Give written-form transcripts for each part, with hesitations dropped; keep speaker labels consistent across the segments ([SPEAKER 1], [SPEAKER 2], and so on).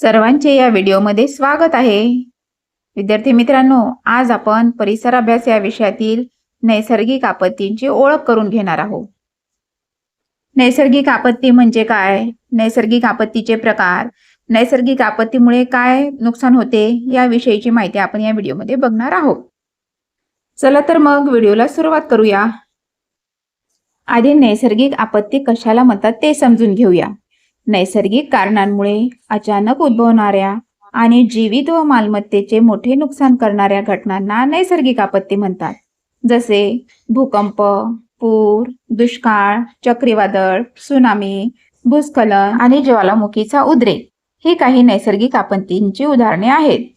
[SPEAKER 1] सर्वांचे या व्हिडिओमध्ये स्वागत आहे. विद्यार्थी मित्रांनो, आज आपण परिसर अभ्यास या विषयातील नैसर्गिक आपत्तींची ओळख करून घेणार आहोत. नैसर्गिक आपत्ती म्हणजे काय? नैसर्गिक आपत्तीचे प्रकार, नैसर्गिक आपत्तीमुळे काय नुकसान होते याविषयीची माहिती आपण या व्हिडिओमध्ये बघणार आहोत. चला तर मग व्हिडिओला सुरुवात करूया. आधी नैसर्गिक आपत्ती कशाला म्हणतात ते समजून घेऊया. नैसर्गिक कारणांमुळे अचानक उद्भवणाऱ्या आणि जीवित व मालमत्तेचे मोठे नुकसान करणाऱ्या घटनांना नैसर्गिक आपत्ती म्हणतात. जसे भूकंप, पूर, दुष्काळ, चक्रीवादळ, त्सुनामी, भूस्खलन आणि ज्वालामुखीचा उद्रेक ही काही नैसर्गिक आपत्तींची उदाहरणे आहेत.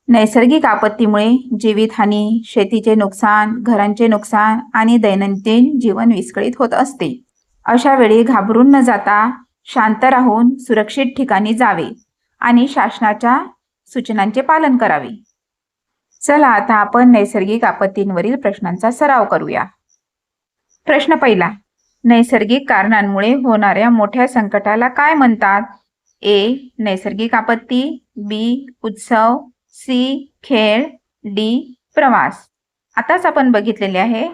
[SPEAKER 1] नैसर्गिक आपत्तीमुळे जीवितहानी, शेतीचे नुकसान, घरांचे नुकसान आणि दैनंदिन जीवन विस्कळीत होत असते. अशा वेळी घाबरून न जाता शांत राहून सुरक्षित ठिकाणी जावे आणि शासनाच्या सूचनांचे पालन करावे. चला आता आपण नैसर्गिक आपत्तींवरील प्रश्नांचा सराव करूया. प्रश्न पहिला, नैसर्गिक कारणांमुळे होणाऱ्या मोठ्या संकटाला काय म्हणतात? ए. नैसर्गिक आपत्ती, बी. उत्सव, सी. खेळ, डी. प्रवास. आताच आपण बघितलेले आहे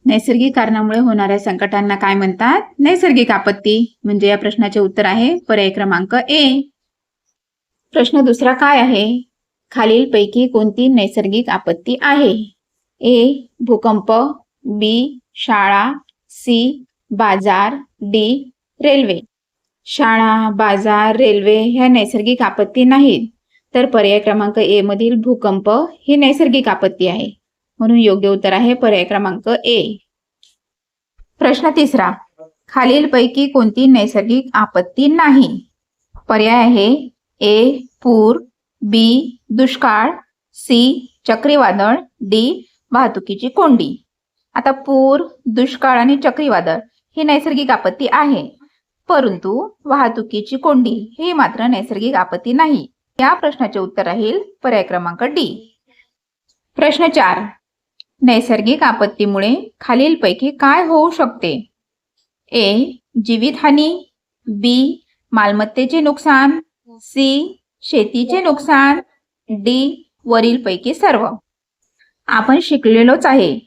[SPEAKER 1] नैसर्गिक कारणामुळे होणाऱ्या संकटांना काय म्हणतात? नैसर्गिक आपत्ती. म्हणजे या प्रश्नाचे उत्तर आहे पर्याय क्रमांक ए. प्रश्न दुसरा काय आहे? खालीलपैकी कोणती नैसर्गिक आपत्ती आहे? ए. भूकंप, बी. शाळा, सी. बाजार, डी. रेल्वे. शाळा, बाजार, रेल्वे ह्या नैसर्गिक आपत्ती नाहीत, तर पर्याय क्रमांक ए मधील भूकंप ही नैसर्गिक आपत्ती आहे. म्हणून योग्य उत्तर आहे पर्याय क्रमांक ए. प्रश्न तिसरा, खालीलपैकी कोणती नैसर्गिक आपत्ती नाही? पर्याय आहे ए. पूर, बी. दुष्काळ, सी. चक्रीवादळ, डी. वाहतुकीची कोंडी. आता पूर, दुष्काळ आणि चक्रीवादळ ही नैसर्गिक आपत्ती आहे, परंतु वाहतुकीची कोंडी ही मात्र नैसर्गिक आपत्ती नाही. या प्रश्नाचे उत्तर राहील पर्याय क्रमांक डी. प्रश्न 4, नैसर्गिक आपत्तीमुळे खालीलपैकी काय होऊ शकते? ए. जीवितहानी, बी. मालमत्तेचे नुकसान, सी. शेतीचे नुकसान, डी. वरीलपैकी सर्व. आपण शिकलेलोच आहे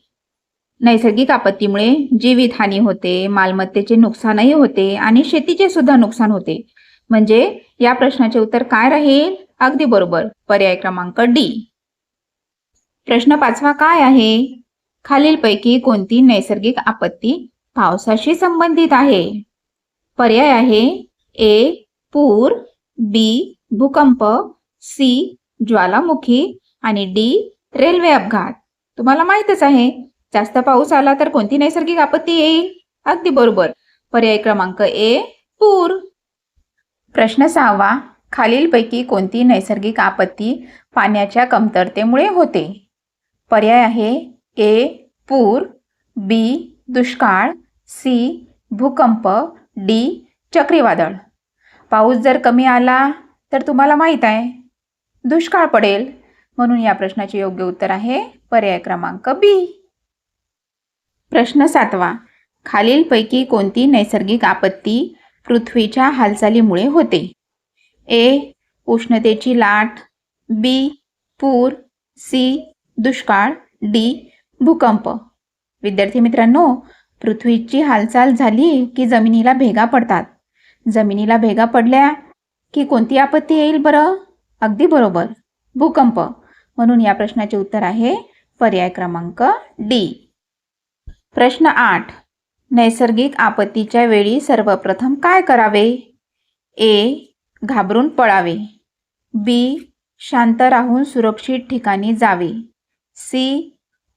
[SPEAKER 1] नैसर्गिक आपत्तीमुळे जीवितहानी होते, मालमत्तेचे नुकसानही होते आणि शेतीचे सुद्धा नुकसान होते. म्हणजे या प्रश्नाचे उत्तर काय राहील? अगदी बरोबर, पर्याय क्रमांक डी. प्रश्न 5 काय आहे? खालीलपैकी कोणती नैसर्गिक आपत्ती पावसाशी संबंधित आहे? पर्याय आहे ए. पूर, बी. भूकंप, सी. ज्वालामुखी आणि डी. रेल्वे अपघात. तुम्हाला माहीतच आहे जास्त पाऊस आला तर कोणती नैसर्गिक आपत्ती येईल? अगदी बरोबर, पर्याय क्रमांक ए. पूर. प्रश्न 6, खालीलपैकी कोणती नैसर्गिक आपत्ती पाण्याच्या कमतरतेमुळे होते? पर्याय आहे ए. पूर, बी. दुष्काळ, सी. भूकंप, डी. चक्रीवादळ. पाऊस जर कमी आला तर तुम्हाला माहित आहे दुष्काळ पडेल. म्हणून या प्रश्नाचे योग्य उत्तर आहे पर्याय क्रमांक बी. प्रश्न 7, खालीलपैकी कोणती नैसर्गिक आपत्ती पृथ्वीच्या हालचालीमुळे होते? ए. उष्णतेची लाट, बी. पूर, सी. दुष्काळ, डी. भूकंप. विद्यार्थी मित्रांनो, पृथ्वीची हालचाल झाली की जमिनीला भेगा पडतात. जमिनीला भेगा पडल्या की कोणती आपत्ती येईल बरं? अगदी बरोबर, भूकंप. म्हणून या प्रश्नाचे उत्तर आहे पर्याय क्रमांक डी. प्रश्न 8, नैसर्गिक आपत्तीच्या वेळी सर्वप्रथम काय करावे? ए. घाबरून पळावे, बी. शांत राहून सुरक्षित ठिकाणी जावे, सी.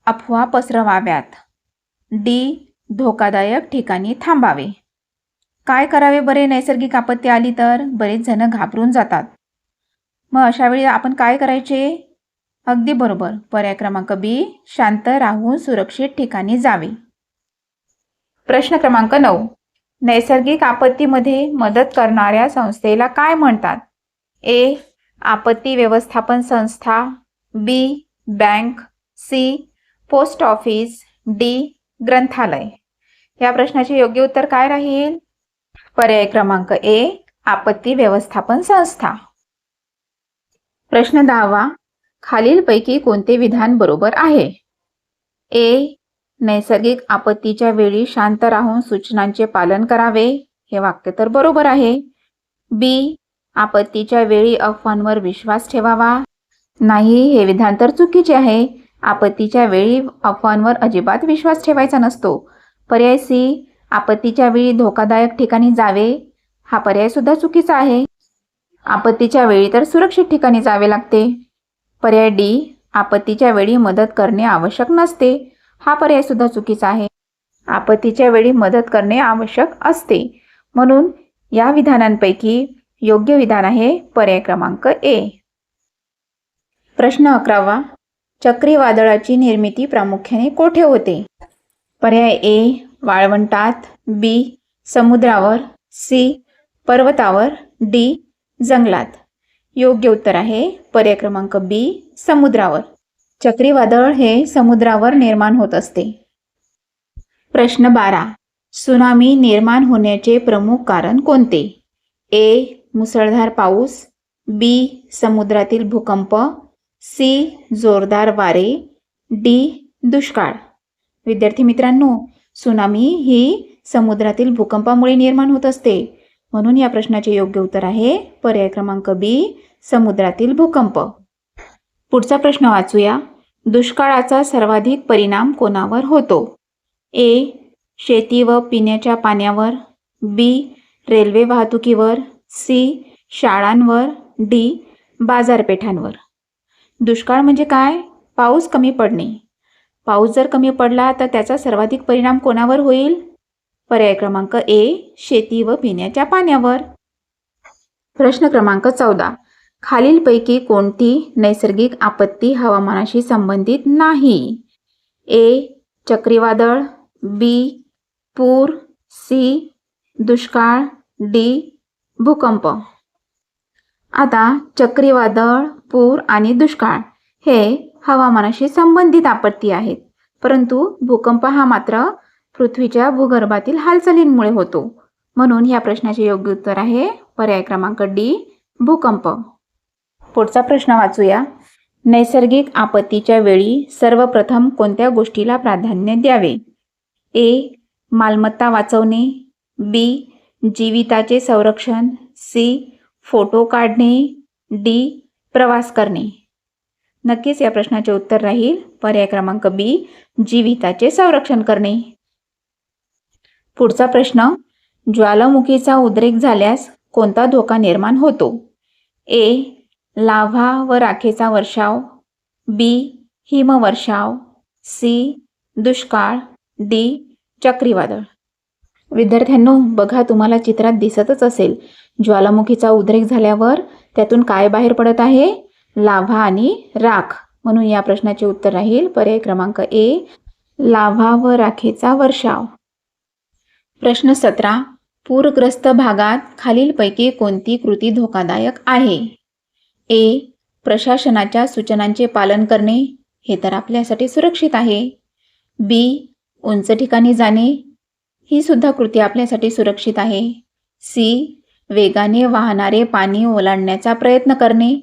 [SPEAKER 1] अफवा पसरवाव्यात, डी. धोकादायक ठिकाणी थांबावे. काय करावे बरे नैसर्गिक आपत्ती आली तर? बरेच जण घाबरून जातात. मग अशा वेळी आपण काय करायचे? अगदी बरोबर, पर्याय क्रमांक बी. शांत राहून सुरक्षित ठिकाणी जावे. प्रश्न क्रमांक 9, नैसर्गिक आपत्तीमध्ये मदत करणाऱ्या संस्थेला काय म्हणतात? ए. आपत्ती व्यवस्थापन संस्था, B. Bank, C. Post office, D. ग्रंथालय. या प्रश्नाचे योग्य उत्तर काय राहील? पर्याय क्रमांक ए. आपत्ती व्यवस्थापन संस्था. प्रश्न 10वा. खालीलपैकी कोणते विधान बरोबर आहे? ए. नैसर्गिक आपत्तीच्या वेळी शांत राहून सूचनांचे पालन करावे. हे वाक्य तर बरोबर आहे. बी. आपत्तीच्या वेळी अफवांवर विश्वास ठेवावा नाही. हे विधान तर चुकीचे आहे. आपत्तीच्या वेळी अफवांवर अजिबात विश्वास ठेवायचा नसतो. पर्याय सी. आपत्तीच्या वेळी धोकादायक ठिकाणी जावे. हा पर्याय सुद्धा चुकीचा आहे. आपत्तीच्या वेळी तर सुरक्षित ठिकाणी जावे लागते. पर्याय डी. आपत्तीच्या वेळी मदत करणे आवश्यक नसते. हा पर्याय सुद्धा चुकीचा आहे. आपत्तीच्या वेळी मदत करणे आवश्यक असते. म्हणून या विधानांपैकी योग्य विधान आहे पर्याय क्रमांक ए. प्रश्न 11वा. चक्रीवादळाची निर्मिती प्रामुख्याने कोठे होते? पर्याय ए. वाळवंटात. बी. समुद्रावर. सी. पर्वतावर. डी. जंगलात. योग्य उत्तर आहे पर्याय क्रमांक बी. समुद्रावर. चक्रीवादळ हे समुद्रावर निर्माण होत असते. प्रश्न 12. त्सुनामी निर्माण होण्याचे प्रमुख कारण कोणते? ए. मुसळधार पाऊस. बी. समुद्रातील भूकंप. सी. जोरदार वारे. डी. दुष्काळ. विद्यार्थी मित्रांनो, त्सुनामी ही समुद्रातील भूकंपामुळे निर्माण होत असते. म्हणून या प्रश्नाचे योग्य उत्तर आहे पर्याय क्रमांक बी. समुद्रातील भूकंप. पुढचा प्रश्न वाचूया. दुष्काळाचा सर्वाधिक परिणाम कोणावर होतो? ए. शेती व पिण्याच्या पाण्यावर. बी. रेल्वे वाहतुकीवर. सी. शाळांवर. डी. बाजारपेठांवर. दुष्काळ म्हणजे काय? पाऊस कमी पडणे. पाऊस जर कमी पडला तर त्याचा सर्वाधिक परिणाम कोणावर होईल? पर्याय क्रमांक ए. शेती व पिण्याच्या पाण्यावर. प्रश्न क्रमांक 14. खालीलपैकी कोणती नैसर्गिक आपत्ती हवामानाशी संबंधित नाही? ए. चक्रीवादळ. बी. पूर. सी. दुष्काळ. डी. भूकंप. आता चक्रीवादळ, पूर आणि दुष्काळ हे हवामानाशी संबंधित आपत्ती आहेत. परंतु भूकंप हा मात्र पृथ्वीच्या भूगर्भातील हालचालींमुळे होतो. म्हणून या प्रश्नाचे योग्य उत्तर आहे पर्याय क्रमांक डी. भूकंप. पुढचा प्रश्न वाचूया. नैसर्गिक आपत्तीच्या वेळी सर्वप्रथम कोणत्या गोष्टीला प्राधान्य द्यावे? ए. मालमत्ता वाचवणे. बी. जीविताचे संरक्षण. सी. फोटो काढणे. डी. प्रवास करणे. नक्कीच या प्रश्नाचे उत्तर राहील पर्याय क्रमांक बी. जीविताचे संरक्षण करणे. पुढचा प्रश्न. ज्वालामुखीचा उद्रेक झाल्यास कोणता धोका निर्माण होतो? ए. लाव्हा व राखेचा वर्षाव. बी. हिमवर्षाव. सी. दुष्काळ. डी. चक्रीवादळ. विद्यार्थ्यांनो, बघा, तुम्हाला चित्रात दिसतच असेल, ज्वालामुखीचा उद्रेक झाल्यावर त्यातून काय बाहेर पडत आहे? लाव्हा आणि राख. म्हणून या प्रश्नाचे उत्तर राहील पर्याय क्रमांक ए. लाव्हा व राखेचा वर्षाव. प्रश्न 17. पूरग्रस्त भागात खालीलपैकी कोणती कृती धोकादायक आहे? ए. प्रशासनाच्या सूचनांचे पालन करणे. हे तर आपल्यासाठी सुरक्षित आहे. बी. उंच ठिकाणी जाणे. ही सुद्धा कृती आपल्यासाठी सुरक्षित आहे. सी. वेगाने वाहणारे पाणी ओलांडण्याचा प्रयत्न करणे.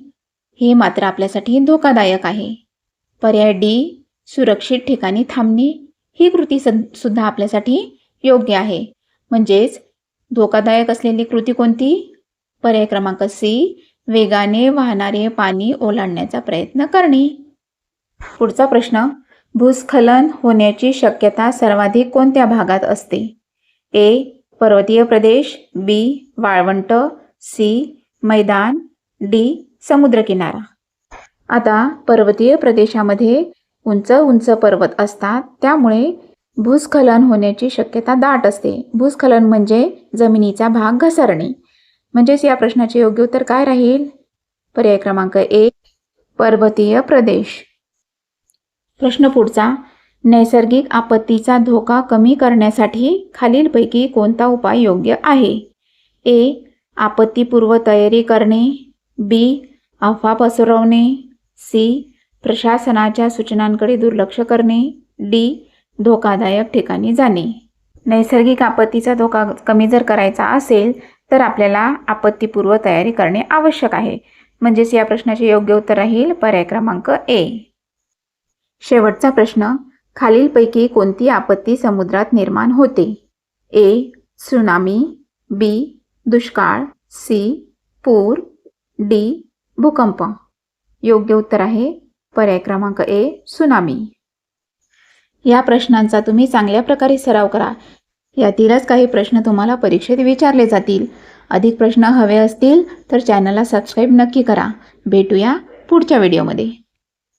[SPEAKER 1] हे मात्र आपल्यासाठी धोकादायक आहे. पर्याय डी. सुरक्षित ठिकाणी थांबणे. ही कृती सुद्धा आपल्यासाठी योग्य आहे. म्हणजेच धोकादायक असलेली कृती कोणती? पर्याय क्रमांक सी. वेगाने वाहणारे पाणी ओलांडण्याचा प्रयत्न करणे. पुढचा प्रश्न. भूस्खलन होण्याची शक्यता सर्वाधिक कोणत्या भागात असते? ए. पर्वतीय प्रदेश. बी. वाळवंट. सी. मैदान. डी. समुद्रकिनारा. आता पर्वतीय प्रदेशामध्ये उंच उंच पर्वत असतात, त्यामुळे भूस्खलन होण्याची शक्यता दाट असते. भूस्खलन म्हणजे जमिनीचा भाग घसरणे. म्हणजेच या प्रश्नाचे योग्य उत्तर काय राहील? पर्याय क्रमांक ए. पर्वतीय प्रदेश. प्रश्न पुढचा. नैसर्गिक आपत्तीचा धोका कमी करण्यासाठी खालीलपैकी कोणता उपाय योग्य आहे? ए. आपत्तीपूर्व तयारी करणे. बी. अफवा पसरवणे. सी. प्रशासनाच्या सूचनांकडे दुर्लक्ष करणे. डी. धोकादायक ठिकाणी जाणे. नैसर्गिक आपत्तीचा धोका कमी जर करायचा असेल तर आपल्याला आपत्तीपूर्व तयारी करणे आवश्यक आहे. म्हणजेच या प्रश्नाचे योग्य उत्तर राहील पर्याय क्रमांक ए. शेवटचा प्रश्न, खालीलपैकी कोणती आपत्ती समुद्रात निर्माण होते? ए. त्सुनामी, बी. दुष्काळ, सी. पूर, डी. भूकंप. योग्य उत्तर आहे पर्याय क्रमांक ए. त्सुनामी. या प्रश्नांचा तुम्ही चांगल्या प्रकारे सराव करा. यातीलच काही प्रश्न तुम्हाला परीक्षेत विचारले जातील. अधिक प्रश्न हवे असतील तर चॅनलला सबस्क्राईब नक्की करा. भेटूया पुढच्या व्हिडिओमध्ये.